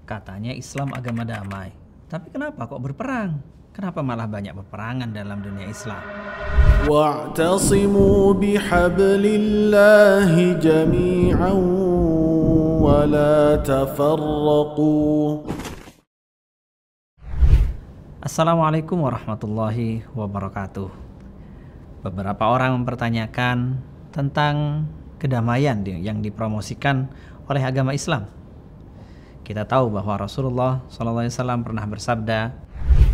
Katanya Islam agama damai. Tapi kenapa kok berperang? Kenapa malah banyak peperangan dalam dunia Islam? واعتصموا بحبل الله جميعا ولا تفرقوا. Assalamualaikum warahmatullahi wabarakatuh. Beberapa orang mempertanyakan tentang kedamaian yang dipromosikan oleh agama Islam. Kita tahu bahwa Rasulullah SAW pernah bersabda,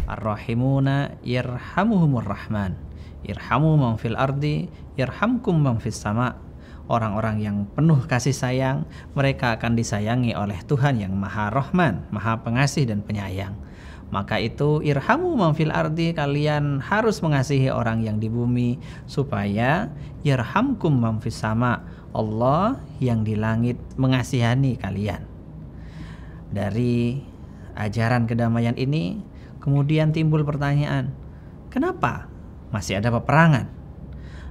Ar-Rahimuna yarhamuhumur Rahman, irhamu man fil ardi yarhamkum man fis sama. Orang-orang yang penuh kasih sayang, mereka akan disayangi oleh Tuhan yang Maha Rahman, Maha Pengasih dan Penyayang. Maka itu irhamu man fil ardi, kalian harus mengasihi orang yang di bumi supaya yarhamkum man fis sama, Allah yang di langit mengasihani kalian. Dari ajaran kedamaian ini kemudian timbul pertanyaan, kenapa masih ada peperangan?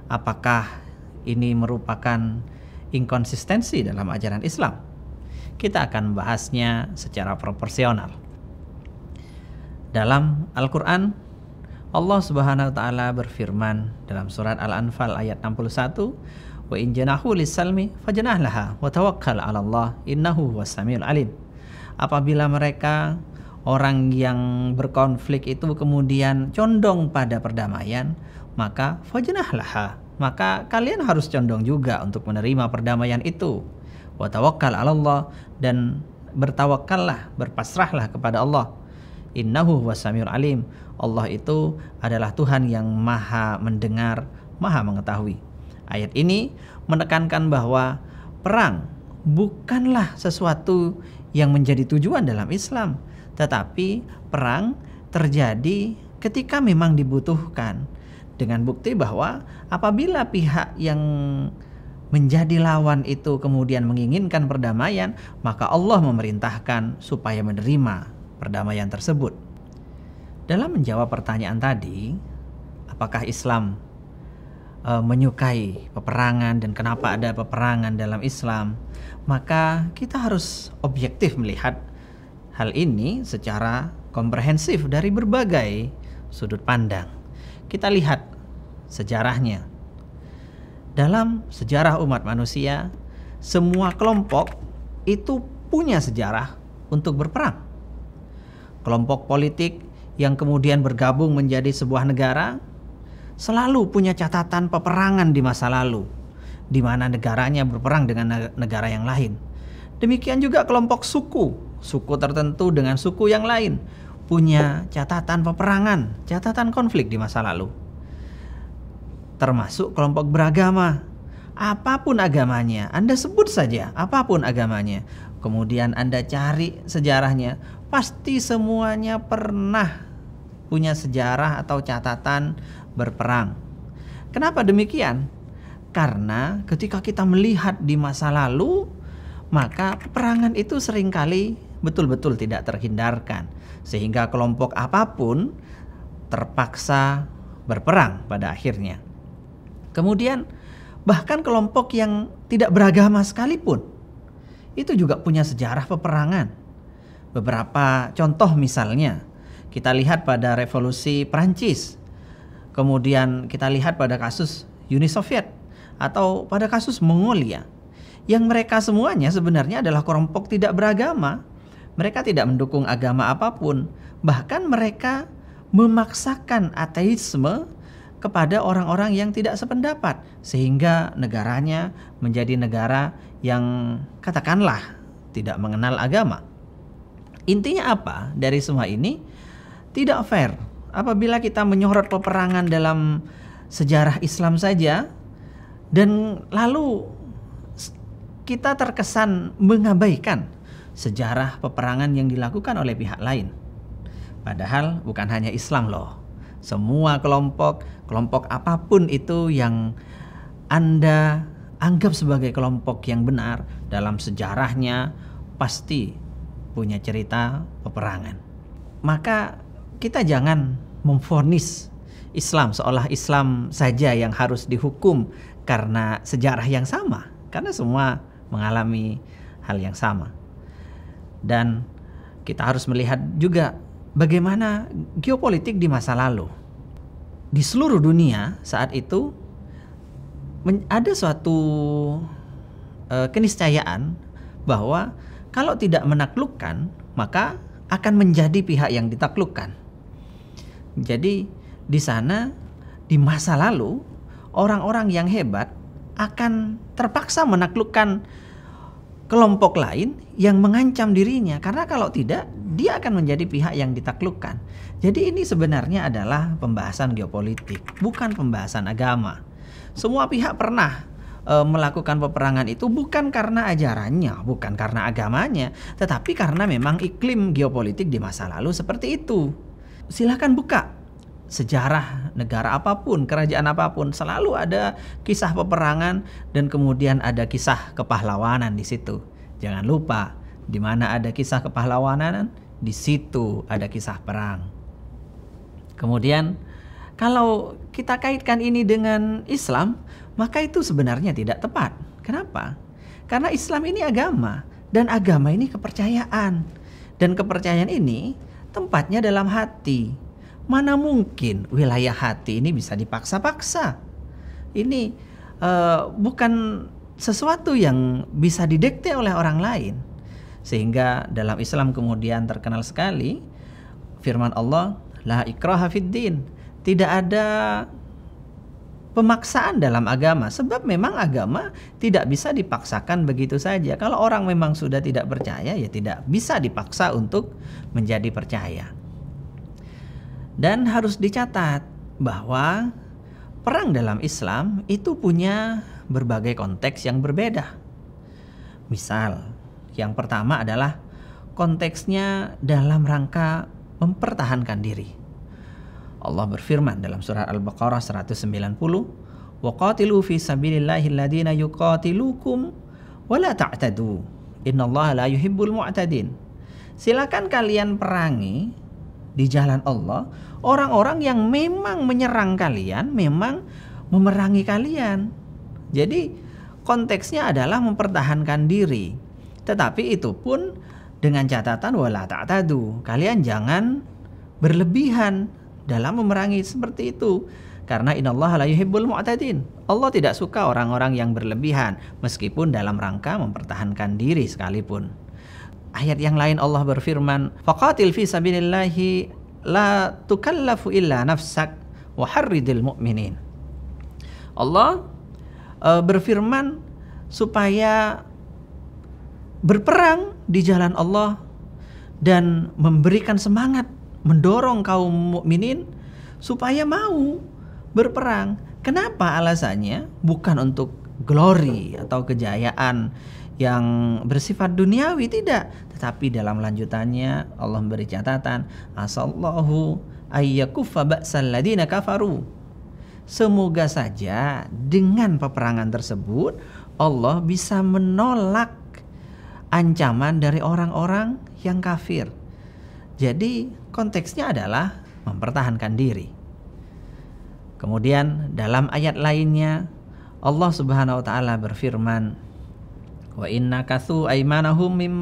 Apakah ini merupakan inkonsistensi dalam ajaran Islam? Kita akan membahasnya secara proporsional. Dalam Al-Quran, Allah Subhanahu wa Ta'ala berfirman dalam surat Al-Anfal ayat 61, wa in janahu lis-salmi fajnah laha wa tawakkal 'ala Allah innahu huwas samiul alim. Apabila mereka orang yang berkonflik itu kemudian condong pada perdamaian, maka fajnah laha, maka kalian harus condong juga untuk menerima perdamaian itu. Wa tawakkal 'ala Allah, dan bertawakallah, berpasrahlah kepada Allah. Innahu huwas samiul alim. Allah itu adalah Tuhan yang Maha mendengar, Maha mengetahui. Ayat ini menekankan bahwa perang bukanlah sesuatu yang menjadi tujuan dalam Islam, tetapi perang terjadi ketika memang dibutuhkan, dengan bukti bahwa apabila pihak yang menjadi lawan itu kemudian menginginkan perdamaian, maka Allah memerintahkan supaya menerima perdamaian tersebut. Dalam menjawab pertanyaan tadi, apakah Islam menyukai peperangan dan kenapa ada peperangan dalam Islam, maka kita harus objektif melihat hal ini secara komprehensif dari berbagai sudut pandang. Kita lihat sejarahnya. Dalam sejarah umat manusia, semua kelompok itu punya sejarah untuk berperang. Kelompok politik yang kemudian bergabung menjadi sebuah negara selalu punya catatan peperangan di masa lalu, di mana negaranya berperang dengan negara yang lain. Demikian juga kelompok suku tertentu dengan suku yang lain punya catatan peperangan, catatan konflik di masa lalu. Termasuk kelompok beragama, apapun agamanya, Anda sebut saja apapun agamanya, kemudian Anda cari sejarahnya, pasti semuanya pernah punya sejarah atau catatan berperang. Kenapa demikian? Karena ketika kita melihat di masa lalu, maka peperangan itu seringkali betul-betul tidak terhindarkan, sehingga kelompok apapun terpaksa berperang pada akhirnya. Kemudian bahkan kelompok yang tidak beragama sekalipun itu juga punya sejarah peperangan. Beberapa contoh misalnya, kita lihat pada revolusi Prancis, kemudian kita lihat pada kasus Uni Soviet, atau pada kasus Mongolia, yang mereka semuanya sebenarnya adalah kelompok tidak beragama. Mereka tidak mendukung agama apapun, bahkan mereka memaksakan ateisme kepada orang-orang yang tidak sependapat, sehingga negaranya menjadi negara yang katakanlah tidak mengenal agama. Intinya apa dari semua ini? Tidak fair apabila kita menyorot peperangan dalam sejarah Islam saja dan lalu kita terkesan mengabaikan sejarah peperangan yang dilakukan oleh pihak lain. Padahal bukan hanya Islam loh. Semua kelompok apapun itu yang Anda anggap sebagai kelompok yang benar, dalam sejarahnya pasti punya cerita peperangan. Maka kita jangan memvonis Islam seolah Islam saja yang harus dihukum karena sejarah yang sama, karena semua mengalami hal yang sama. Dan kita harus melihat juga bagaimana geopolitik di masa lalu. Di seluruh dunia saat itu ada suatu keniscayaan bahwa kalau tidak menaklukkan maka akan menjadi pihak yang ditaklukkan. Jadi di sana di masa lalu orang-orang yang hebat akan terpaksa menaklukkan kelompok lain yang mengancam dirinya, karena kalau tidak dia akan menjadi pihak yang ditaklukkan. Jadi ini sebenarnya adalah pembahasan geopolitik, bukan pembahasan agama. Semua pihak pernah melakukan peperangan itu bukan karena ajarannya, bukan karena agamanya, tetapi karena memang iklim geopolitik di masa lalu seperti itu. Silahkan buka sejarah negara apapun, kerajaan apapun, selalu ada kisah peperangan dan kemudian ada kisah kepahlawanan di situ. Jangan lupa, di mana ada kisah kepahlawanan, di situ ada kisah perang. Kemudian kalau kita kaitkan ini dengan Islam, maka itu sebenarnya tidak tepat. Kenapa? Karena Islam ini agama, dan agama ini kepercayaan. Dan kepercayaan ini tempatnya dalam hati. Mana mungkin wilayah hati ini bisa dipaksa-paksa. Ini bukan sesuatu yang bisa didikte oleh orang lain. Sehingga dalam Islam kemudian terkenal sekali firman Allah, la ikraha fid din. Tidak ada pemaksaan dalam agama, sebab memang agama tidak bisa dipaksakan begitu saja. Kalau orang memang sudah tidak percaya, ya tidak bisa dipaksa untuk menjadi percaya. Dan harus dicatat bahwa perang dalam Islam itu punya berbagai konteks yang berbeda. Misal, yang pertama adalah konteksnya dalam rangka mempertahankan diri. Allah berfirman dalam surah Al-Baqarah 190, وَقَاتِلُوا فِي سَبِيلِ اللَّهِ الَّذِينَ يُقَاتِلُوكُمْ وَلَا تَعْتَدُوا إِنَّ اللَّهَ لَا يُحِبُّ الْمُعْتَدِينَ. Silakan kalian perangi di jalan Allah orang-orang yang memang menyerang kalian, memang memerangi kalian. Jadi konteksnya adalah mempertahankan diri. Tetapi itu pun dengan catatan wala ta'tadu. Kalian jangan berlebihan dalam memerangi seperti itu. Karena innallaha la yuhibbul mu'tadin. Allah tidak suka orang-orang yang berlebihan meskipun dalam rangka mempertahankan diri sekalipun. Ayat yang lain Allah berfirman, faqatil fi sabilillahi la tukallafu illa nafsak wa harridil mu'minin. Allah berfirman supaya berperang di jalan Allah dan memberikan semangat, mendorong kaum mukminin supaya mau berperang. Kenapa alasannya? Bukan untuk glory atau kejayaan yang bersifat duniawi, tidak. Tetapi dalam lanjutannya Allah memberi catatan, asallahu ayyakuffa ba'sal ladina kafaru. Semoga saja dengan peperangan tersebut Allah bisa menolak ancaman dari orang-orang yang kafir. Jadi konteksnya adalah mempertahankan diri. Kemudian dalam ayat lainnya Allah Subhanahu wa taala berfirman, wa inna kathu aymanahum mim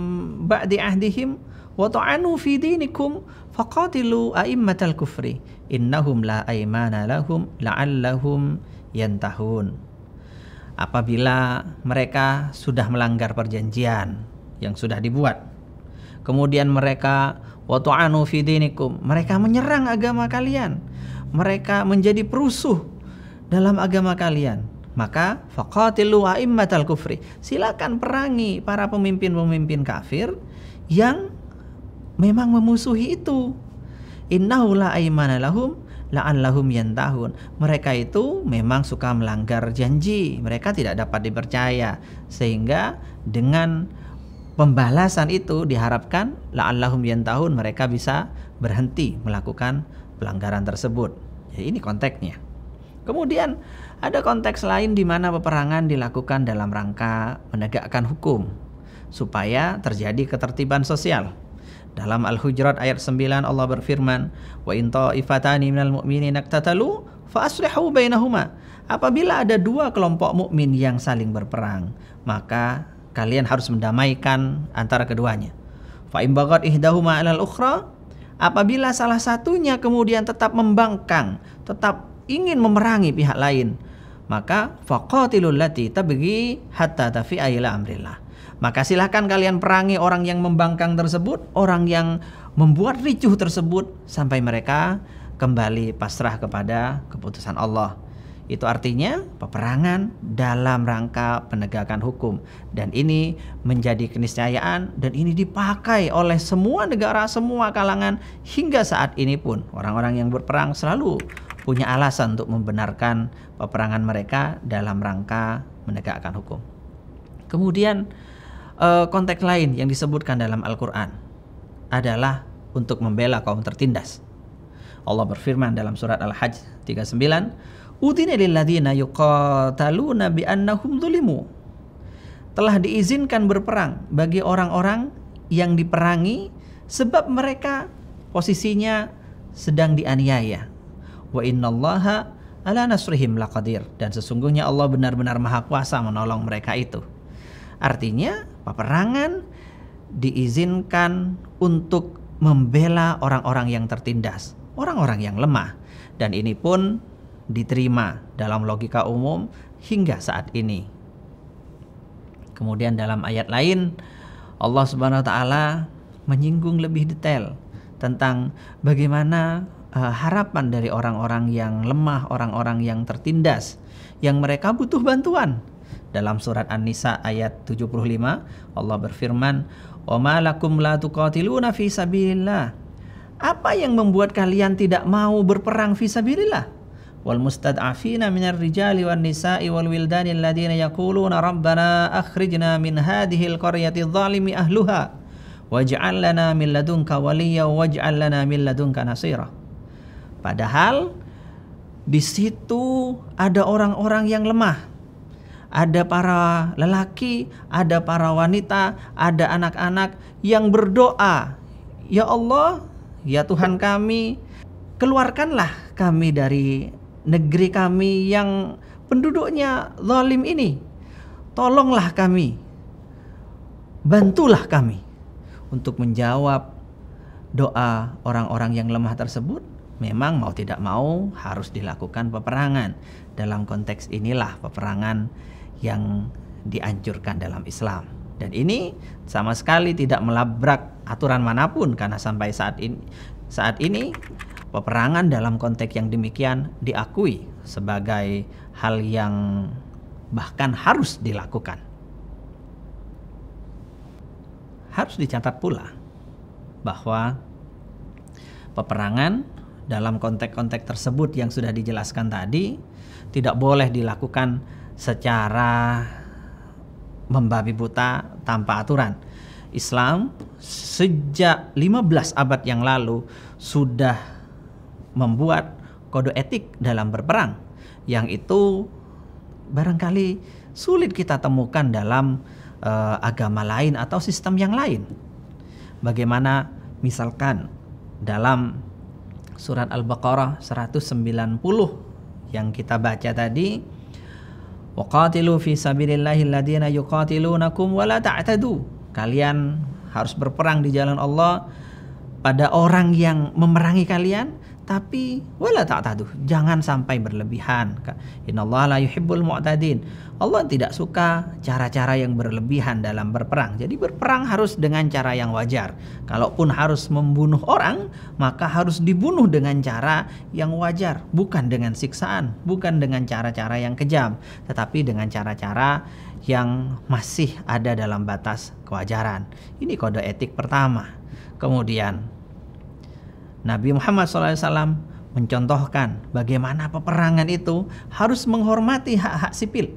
ba'di ahdihim wa ta'anu fi dinikum faqatilu a'immatal kufri innahum la aymana lahum la'allahum yantahun. Apabila mereka sudah melanggar perjanjian yang sudah dibuat, kemudian mereka wa ta'anu fi dinikum, mereka menyerang agama kalian, mereka menjadi perusuh dalam agama kalian, maka faqatilu a'immatal kufri, silakan perangi para pemimpin-pemimpin kafir yang memang memusuhi itu. Innahu la aymana lahum la'allahum yantahun. Mereka itu memang suka melanggar janji, mereka tidak dapat dipercaya, sehingga dengan pembalasan itu diharapkan la'allahum yantahun, mereka bisa berhenti melakukan pelanggaran tersebut. Jadi ini konteksnya. Kemudian ada konteks lain di mana peperangan dilakukan dalam rangka menegakkan hukum supaya terjadi ketertiban sosial. Dalam Al-Hujurat ayat 9 Allah berfirman, wa in ta'ifatani minal mu'minina iqtatalu fa aslihu bainahuma. Apabila ada dua kelompok mukmin yang saling berperang, maka kalian harus mendamaikan antara keduanya. Fa in baghat ihdahuma 'alal ukhra, apabila salah satunya kemudian tetap membangkang, tetap ingin memerangi pihak lain, maka faqatilul lati tabghi hatta tafi'a ila amrillah. Maka silahkan kalian perangi orang yang membangkang tersebut, orang yang membuat ricuh tersebut, sampai mereka kembali pasrah kepada keputusan Allah. Itu artinya peperangan dalam rangka penegakan hukum. Dan ini menjadi keniscayaan dan ini dipakai oleh semua negara, semua kalangan. Hingga saat ini pun orang-orang yang berperang selalu punya alasan untuk membenarkan peperangan mereka dalam rangka menegakkan hukum. Kemudian konteks lain yang disebutkan dalam Al-Quran adalah untuk membela kaum tertindas. Allah berfirman dalam surat Al-Hajj 39, Udhina lilladzina yuqataluna bi'annahum zulimu. Telah diizinkan berperang bagi orang-orang yang diperangi sebab mereka posisinya sedang dianiaya. Wa innallaha ala nasrihim laqadir. Dan sesungguhnya Allah benar-benar maha kuasa menolong mereka itu. Artinya peperangan diizinkan untuk membela orang-orang yang tertindas, orang-orang yang lemah. Dan ini pun diterima dalam logika umum hingga saat ini. Kemudian dalam ayat lain Allah Subhanahu wa taala menyinggung lebih detail tentang bagaimana harapan dari orang-orang yang lemah, orang-orang yang tertindas, yang mereka butuh bantuan. Dalam surat An-Nisa ayat 75 Allah berfirman, "Wa ma lakum la tuqatiluna fi sabilillah." Apa yang membuat kalian tidak mau berperang fi sabilillah? Wal mustad'afina minar rijali wan nisa'i wal wildani alladziina yaquluna rabbana akhrijna min hadhil qaryati dzalimi ahluha waj'al lana min ladunka waliyya waj'al lana min ladunka nasira. Padahal di situ ada orang-orang yang lemah. Ada para lelaki, ada para wanita, ada anak-anak yang berdoa, "Ya Allah, ya Tuhan kami, keluarkanlah kami dari negeri kami yang penduduknya zalim ini. Tolonglah kami, bantulah kami." Untuk menjawab doa orang-orang yang lemah tersebut, memang mau tidak mau harus dilakukan peperangan. Dalam konteks inilah peperangan yang dianjurkan dalam Islam. Dan ini sama sekali tidak melabrak aturan manapun, karena sampai saat ini peperangan dalam konteks yang demikian diakui sebagai hal yang bahkan harus dilakukan. Harus dicatat pula bahwa peperangan dalam konteks-konteks tersebut yang sudah dijelaskan tadi tidak boleh dilakukan secara membabi buta tanpa aturan. Islam sejak 15 abad yang lalu sudah membuat kode etik dalam berperang, yang itu barangkali sulit kita temukan dalam agama lain atau sistem yang lain. Bagaimana misalkan dalam surat Al-Baqarah 190 yang kita baca tadi, waqatilu fi sabilillahi alladziina yuqatilunakum wa la ta'tadu. Kalian harus berperang di jalan Allah pada orang yang memerangi kalian, tapi wala ta'tadu, jangan sampai berlebihan. Innallaha la yuhibbul mu'tadin. Allah tidak suka cara-cara yang berlebihan dalam berperang. Jadi berperang harus dengan cara yang wajar. Kalaupun harus membunuh orang, maka harus dibunuh dengan cara yang wajar, bukan dengan siksaan, bukan dengan cara-cara yang kejam, tetapi dengan cara-cara yang masih ada dalam batas kewajaran. Ini kode etik pertama. Kemudian Nabi Muhammad SAW mencontohkan bagaimana peperangan itu harus menghormati hak-hak sipil.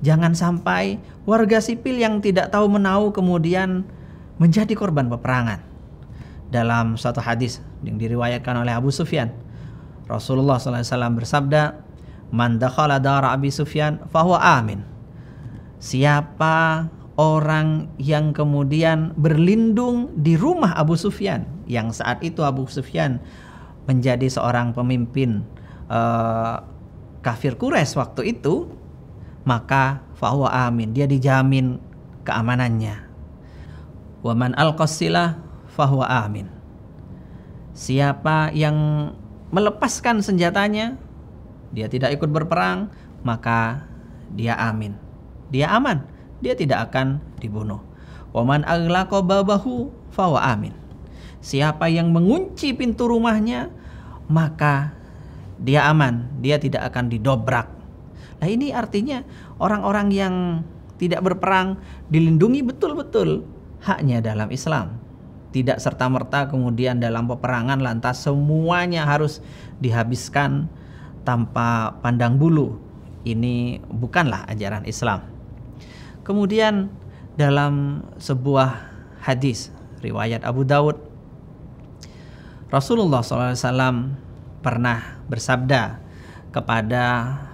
Jangan sampai warga sipil yang tidak tahu menahu kemudian menjadi korban peperangan. Dalam suatu hadis yang diriwayatkan oleh Abu Sufyan, Rasulullah SAW bersabda, "Man dakhala dara Abi Sufyan fahuwa amin." Siapa orang yang kemudian berlindung di rumah Abu Sufyan, yang saat itu Abu Sufyan menjadi seorang pemimpin kafir Quraisy waktu itu, maka fahuwa amin, dia dijamin keamanannya. Wa man alqasilah fahuwa amin. Siapa yang melepaskan senjatanya, dia tidak ikut berperang, maka dia amin. Dia aman, dia tidak akan dibunuh. Wa man aghlaqa babahu fahuwa amin. Siapa yang mengunci pintu rumahnya, maka dia aman, dia tidak akan didobrak. Nah, ini artinya orang-orang yang tidak berperang dilindungi betul-betul haknya dalam Islam. Tidak serta-merta kemudian dalam peperangan lantas semuanya harus dihabiskan tanpa pandang bulu. Ini bukanlah ajaran Islam. Kemudian dalam sebuah hadis riwayat Abu Daud, Rasulullah SAW pernah bersabda kepada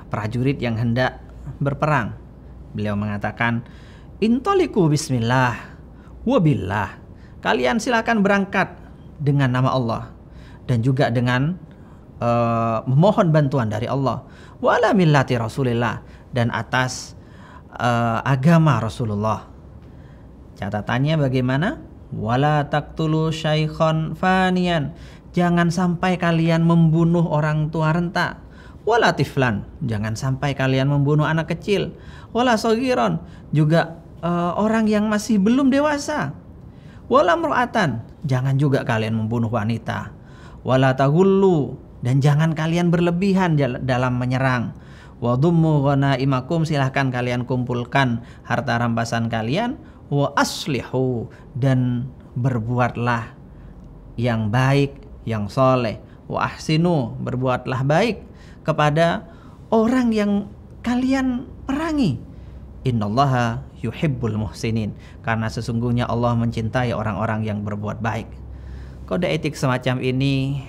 prajurit yang hendak berperang. Beliau mengatakan, "Intoliku bismillah wabillah." Kalian silakan berangkat dengan nama Allah dan juga dengan memohon bantuan dari Allah. Wala millati Rasulillah, dan atas agama Rasulullah. Catatannya bagaimana? Wala taqtulu syaikhan faniyan. Jangan sampai kalian membunuh orang tua renta. Wala tiflan. Jangan sampai kalian membunuh anak kecil. Wala saghiran. Juga orang yang masih belum dewasa. Wala mru'atan. Jangan juga kalian membunuh wanita. Wala taghullu. Dan jangan kalian berlebihan dalam menyerang. Wa dhummu ghanaimakum. Silahkan kalian kumpulkan harta rampasan kalian. Wa aslihu. Dan berbuatlah yang baik, yang soleh. Wa ahsinu. Berbuatlah baik kepada orang yang kalian perangi. Innallaha yuhibbul muhsinin. Karena sesungguhnya Allah mencintai orang-orang yang berbuat baik. Kode etik semacam ini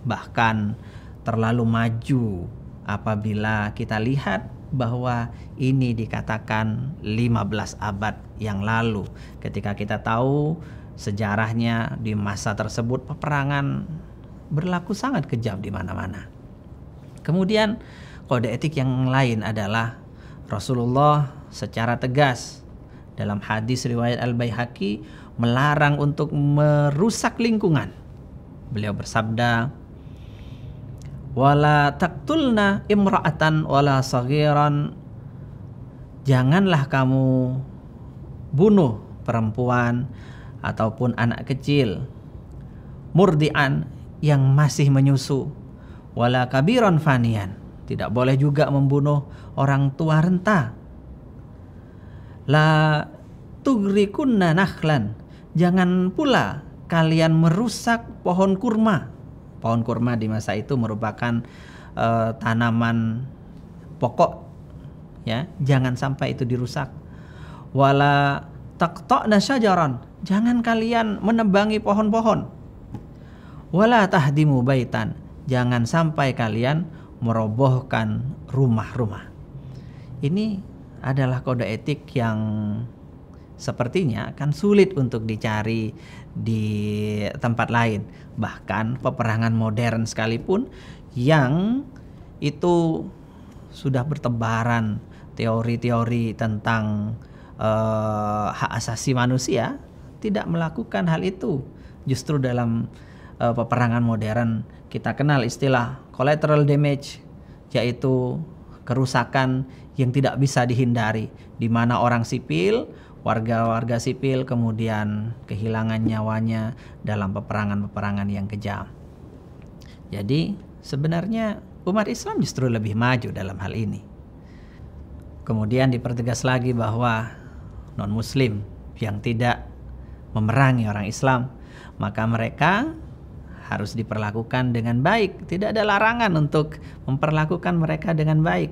bahkan terlalu maju apabila kita lihat bahwa ini dikatakan 15 abad yang lalu. Ketika kita tahu sejarahnya di masa tersebut peperangan berlaku sangat kejam di mana-mana. Kemudian kode etik yang lain adalah Rasulullah secara tegas dalam hadis riwayat Al-Baihaqi melarang untuk merusak lingkungan. Beliau bersabda, wala taqtulna imra'atan wala saghiran. Janganlah kamu bunuh perempuan ataupun anak kecil, murdi'an yang masih menyusu, wala kabiran fanian. Tidak boleh juga membunuh orang tua renta. La tugrikunna nakhlan. Jangan pula kalian merusak pohon kurma. Pohon kurma di masa itu merupakan tanaman pokok, ya. Jangan sampai itu dirusak. Wala taqta'na syajaran. Jangan kalian menebangi pohon-pohon. Wala tahdimu baitan. Jangan sampai kalian merobohkan rumah-rumah. Ini adalah kode etik yang sepertinya akan sulit untuk dicari di tempat lain. Bahkan peperangan modern sekalipun yang itu sudah bertebaran teori-teori tentang hak asasi manusia, tidak melakukan hal itu. Justru dalam peperangan modern kita kenal istilah collateral damage, yaitu kerusakan yang tidak bisa dihindari, di mana orang sipil, warga-warga sipil kemudian kehilangan nyawanya dalam peperangan-peperangan yang kejam. Jadi sebenarnya umat Islam justru lebih maju dalam hal ini. Kemudian dipertegas lagi bahwa non-muslim yang tidak memerangi orang Islam, maka mereka harus diperlakukan dengan baik. Tidak ada larangan untuk memperlakukan mereka dengan baik.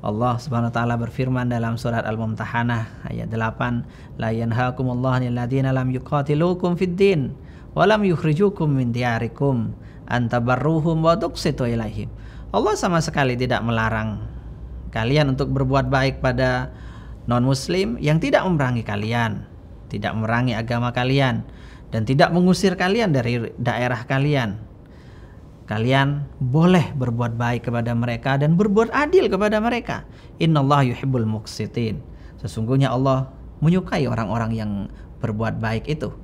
Allah Subhanahu wa taala berfirman dalam surat Al-Mumtahanah ayat 8, la yanhaakumullahu 'anil ladzina lam yuqatilukum fid din wa lam yukhrijukum min diyarikum an tabarruhum wa tuqsitu ilaihim. Allah sama sekali tidak melarang kalian untuk berbuat baik pada non-muslim yang tidak memerangi kalian, tidak memerangi agama kalian, dan tidak mengusir kalian dari daerah kalian. Kalian boleh berbuat baik kepada mereka dan berbuat adil kepada mereka. Innallaha yuhibbul muqsitin. Sesungguhnya Allah menyukai orang-orang yang berbuat baik itu.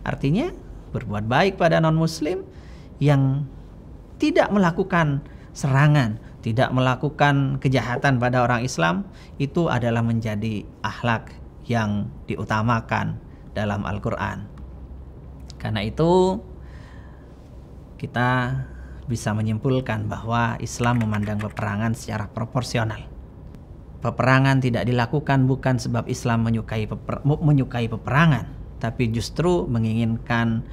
Artinya berbuat baik pada non-muslim yang tidak melakukan serangan, tidak melakukan kejahatan pada orang Islam, itu adalah menjadi akhlak yang diutamakan dalam Al-Quran. Karena itu kita bisa menyimpulkan bahwa Islam memandang peperangan secara proporsional. Peperangan tidak dilakukan bukan sebab Islam menyukai peperangan, tapi justru menginginkan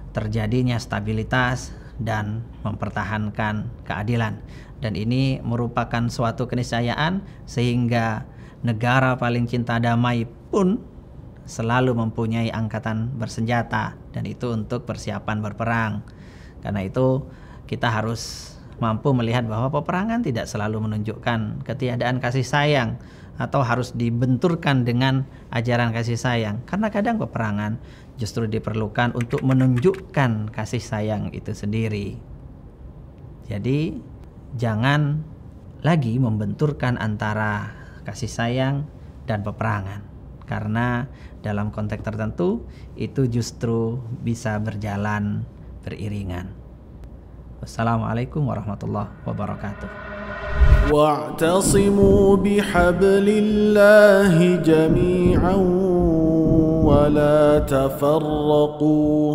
terjadinya stabilitas dan mempertahankan keadilan. Dan ini merupakan suatu keniscayaan sehingga negara paling cinta damai pun selalu mempunyai angkatan bersenjata, dan itu untuk persiapan berperang. Karena itu kita harus mampu melihat bahwa peperangan tidak selalu menunjukkan ketiadaan kasih sayang atau harus dibenturkan dengan ajaran kasih sayang. Karena kadang peperangan justru diperlukan untuk menunjukkan kasih sayang itu sendiri. Jadi jangan lagi membenturkan antara kasih sayang dan peperangan, karena dalam konteks tertentu itu justru bisa berjalan beriringan. Wassalamualaikum warahmatullahi wabarakatuh. واعتصموا بحبل الله جميعا ولا تفرقوا